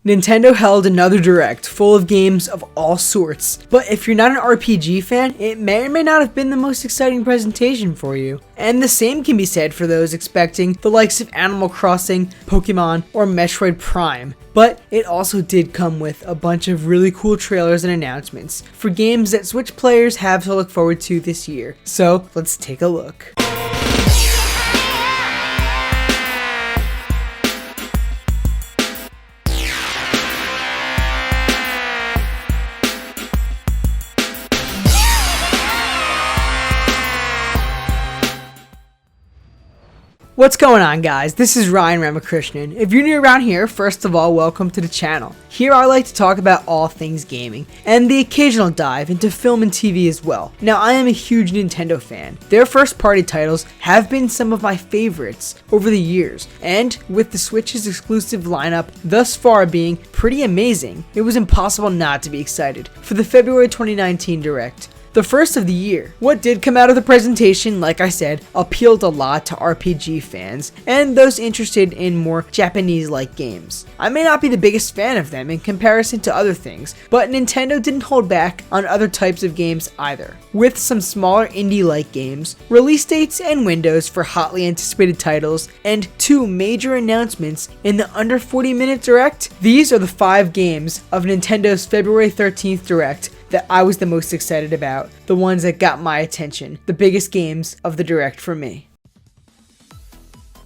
Nintendo held another Direct full of games of all sorts, but if you're not an RPG fan, it may or may not have been the most exciting presentation for you. And the same can be said for those expecting the likes of Animal Crossing, Pokemon, or Metroid Prime. But it also did come with a bunch of really cool trailers and announcements for games that Switch players have to look forward to this year. So let's take a look. What's going on, guys? This is Ryan Ramakrishnan. If you're new around here, first of all, welcome to the channel. Here I like to talk about all things gaming, and the occasional dive into film and TV as well. Now, I am a huge Nintendo fan. Their first party titles have been some of my favorites over the years, and with the Switch's exclusive lineup thus far being pretty amazing, it was impossible not to be excited for the February 2019 Direct. The first of the year. What did come out of the presentation, like I said, appealed a lot to RPG fans and those interested in more Japanese-like games. I may not be the biggest fan of them in comparison to other things, but Nintendo didn't hold back on other types of games either. With some smaller indie-like games, release dates and windows for hotly anticipated titles, and 2 major announcements in the under 40-minute Direct, these are the 5 games of Nintendo's February 13th Direct that I was the most excited about, the ones that got my attention, the biggest games of the Direct for me.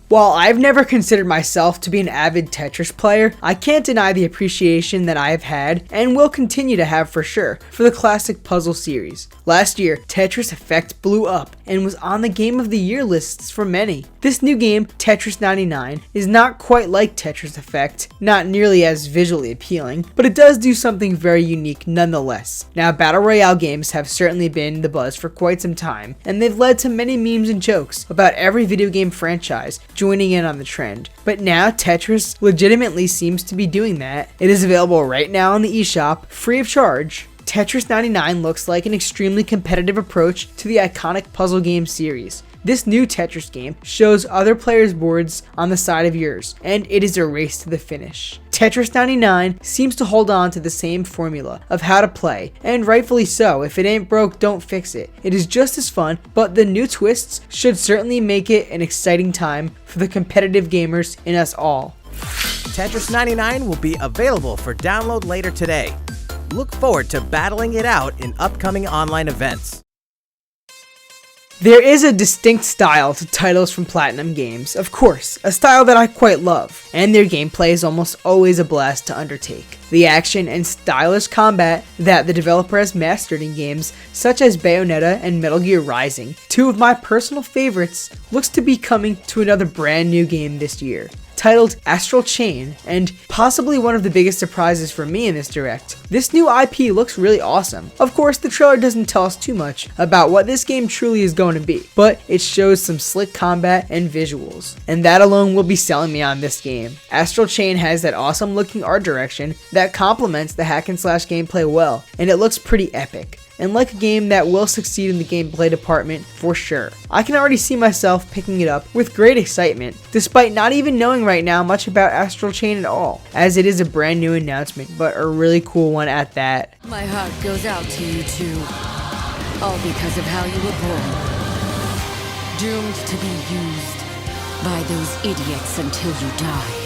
While I've never considered myself to be an avid Tetris player, I can't deny the appreciation that I have had, and will continue to have for sure, for the classic puzzle series. Last year, Tetris Effect blew up, and was on the Game of the Year lists for many. This new game, Tetris 99, is not quite like Tetris Effect, not nearly as visually appealing, but it does do something very unique nonetheless. Now, Battle Royale games have certainly been the buzz for quite some time, and they've led to many memes and jokes about every video game franchise joining in on the trend. But now Tetris legitimately seems to be doing that. It is available right now on the eShop, free of charge. Tetris 99 looks like an extremely competitive approach to the iconic puzzle game series. This new Tetris game shows other players' boards on the side of yours, and it is a race to the finish. Tetris 99 seems to hold on to the same formula of how to play, and rightfully so. If it ain't broke, don't fix it. It is just as fun, but the new twists should certainly make it an exciting time for the competitive gamers in us all. Tetris 99 will be available for download later today. Look forward to battling it out in upcoming online events. There is a distinct style to titles from Platinum Games, of course, a style that I quite love, and their gameplay is almost always a blast to undertake. The action and stylish combat that the developer has mastered in games such as Bayonetta and Metal Gear Rising, 2 of my personal favorites, looks to be coming to another brand new game this year, titled Astral Chain, and possibly one of the biggest surprises for me in this Direct. This new IP looks really awesome. Of course, the trailer doesn't tell us too much about what this game truly is going to be, but it shows some slick combat and visuals, and that alone will be selling me on this game. Astral Chain has that awesome looking art direction that complements the hack and slash gameplay well, and it looks pretty epic, and like a game that will succeed in the gameplay department for sure. I can already see myself picking it up with great excitement, despite not even knowing right now much about Astral Chain at all, as it is a brand new announcement, but a really cool one at that. My heart goes out to you too, all because of how you were born. Doomed to be used by those idiots until you die.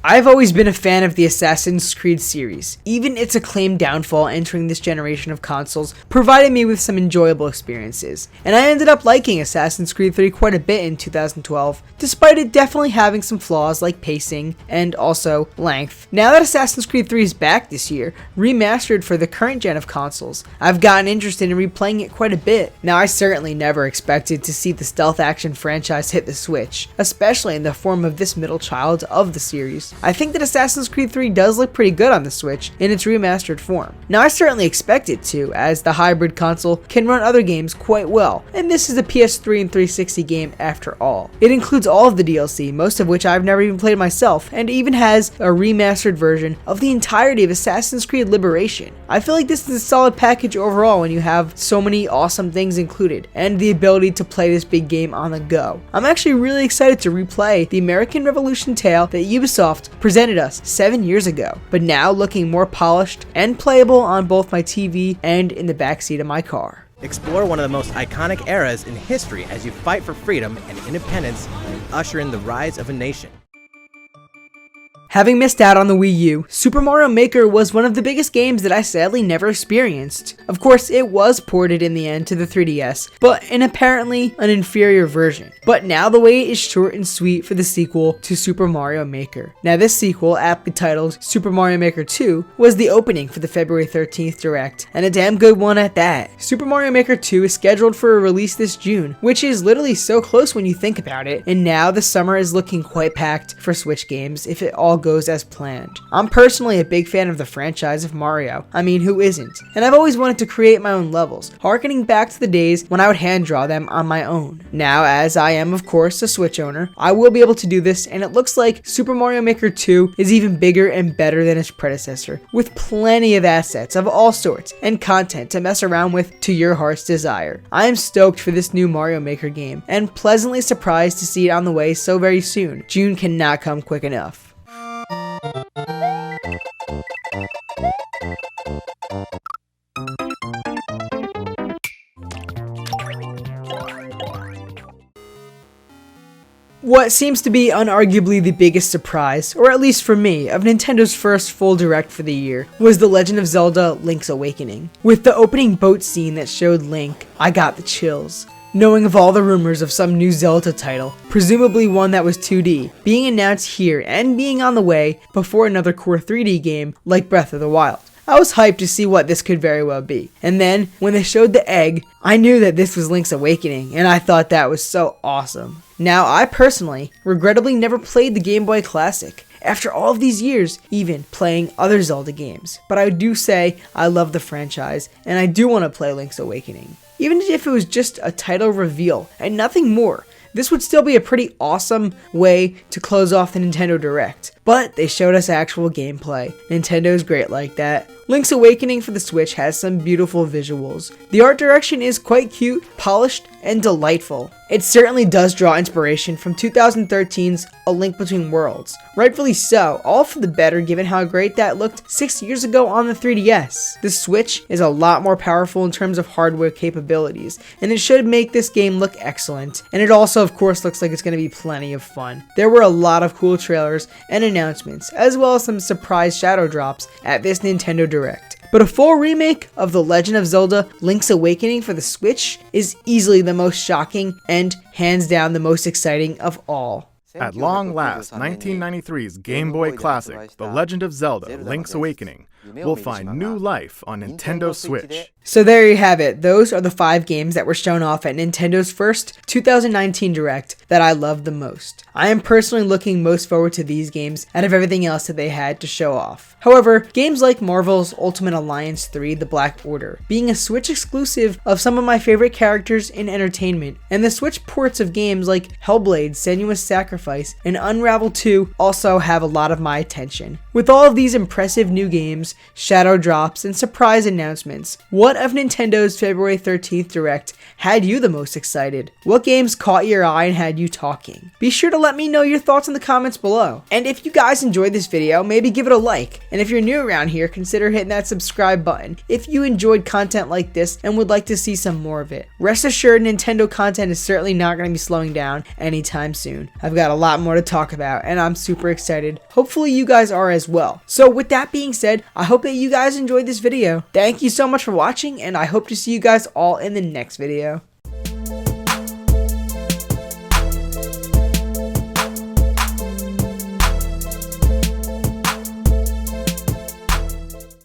I've always been a fan of the Assassin's Creed series. Even its acclaimed downfall entering this generation of consoles provided me with some enjoyable experiences, and I ended up liking Assassin's Creed 3 quite a bit in 2012, despite it definitely having some flaws like pacing and also length. Now that Assassin's Creed 3 is back this year, remastered for the current gen of consoles, I've gotten interested in replaying it quite a bit. Now, I certainly never expected to see the stealth action franchise hit the Switch, especially in the form of this middle child of the series. I think that Assassin's Creed 3 does look pretty good on the Switch in its remastered form. Now, I certainly expect it to, as the hybrid console can run other games quite well, and this is a PS3 and 360 game after all. It includes all of the DLC, most of which I've never even played myself, and even has a remastered version of the entirety of Assassin's Creed Liberation. I feel like this is a solid package overall when you have so many awesome things included, and the ability to play this big game on the go. I'm actually really excited to replay the American Revolution tale that Ubisoft first presented us 7 years ago, but now looking more polished and playable on both my TV and in the backseat of my car. Explore one of the most iconic eras in history as you fight for freedom and independence and usher in the rise of a nation. Having missed out on the Wii U, Super Mario Maker was one of the biggest games that I sadly never experienced. Of course, it was ported in the end to the 3DS, but in apparently an inferior version. But now the wait is short and sweet for the sequel to Super Mario Maker. Now this sequel, aptly titled Super Mario Maker 2, was the opening for the February 13th Direct, and a damn good one at that. Super Mario Maker 2 is scheduled for a release this June, which is literally so close when you think about it, and now the summer is looking quite packed for Switch games if it all goes as planned. I'm personally a big fan of the franchise of Mario. I mean, who isn't? And I've always wanted to create my own levels, harkening back to the days when I would hand draw them on my own. Now, as I am of course a Switch owner, I will be able to do this, and it looks like Super Mario Maker 2 is even bigger and better than its predecessor, with plenty of assets of all sorts and content to mess around with to your heart's desire. I am stoked for this new Mario Maker game, and pleasantly surprised to see it on the way so very soon. June cannot come quick enough. What seems to be unarguably the biggest surprise, or at least for me, of Nintendo's first full direct for the year, was The Legend of Zelda: Link's Awakening. With the opening boat scene that showed Link, I got the chills. Knowing of all the rumors of some new Zelda title, presumably one that was 2D, being announced here and being on the way before another core 3D game like Breath of the Wild. I was hyped to see what this could very well be. And then, when they showed the egg, I knew that this was Link's Awakening, and I thought that was so awesome. Now, I personally, regrettably never played the Game Boy Classic, after all of these years, even playing other Zelda games. But I do say I love the franchise, and I do want to play Link's Awakening. Even if it was just a title reveal and nothing more, this would still be a pretty awesome way to close off the Nintendo Direct. But they showed us actual gameplay. Nintendo's great like that. Link's Awakening for the Switch has some beautiful visuals. The art direction is quite cute, polished, and delightful. It certainly does draw inspiration from 2013's A Link Between Worlds. Rightfully so, all for the better given how great that looked 6 years ago on the 3DS. The Switch is a lot more powerful in terms of hardware capabilities, and it should make this game look excellent. And it also of course looks like it's going to be plenty of fun. There were a lot of cool trailers and announcements, as well as some surprise shadow drops at this Nintendo Direct. But a full remake of The Legend of Zelda: Link's Awakening for the Switch is easily the most shocking and hands down the most exciting of all. At long last, 1993's Game Boy Classic, The Legend of Zelda: Link's Awakening, will find new life on Nintendo Switch. So there you have it. Those are the 5 games that were shown off at Nintendo's first 2019 Direct that I loved the most. I am personally looking most forward to these games out of everything else that they had to show off. However, games like Marvel's Ultimate Alliance 3: The Black Order, being a Switch exclusive of some of my favorite characters in entertainment, and the Switch ports of games like Hellblade: Senua's Sacrifice and Unravel 2 also have a lot of my attention. With all of these impressive new games, shadow drops, and surprise announcements, what of Nintendo's February 13th Direct had you the most excited? What games caught your eye and had you talking? Be sure to let me know your thoughts in the comments below. And if you guys enjoyed this video, maybe give it a like. And if you're new around here, consider hitting that subscribe button if you enjoyed content like this and would like to see some more of it. Rest assured, Nintendo content is certainly not going to be slowing down anytime soon. I've got a lot more to talk about, and I'm super excited. Hopefully you guys are as well. So with that being said, I hope that you guys enjoyed this video. Thank you so much for watching, and I hope to see you guys all in the next video.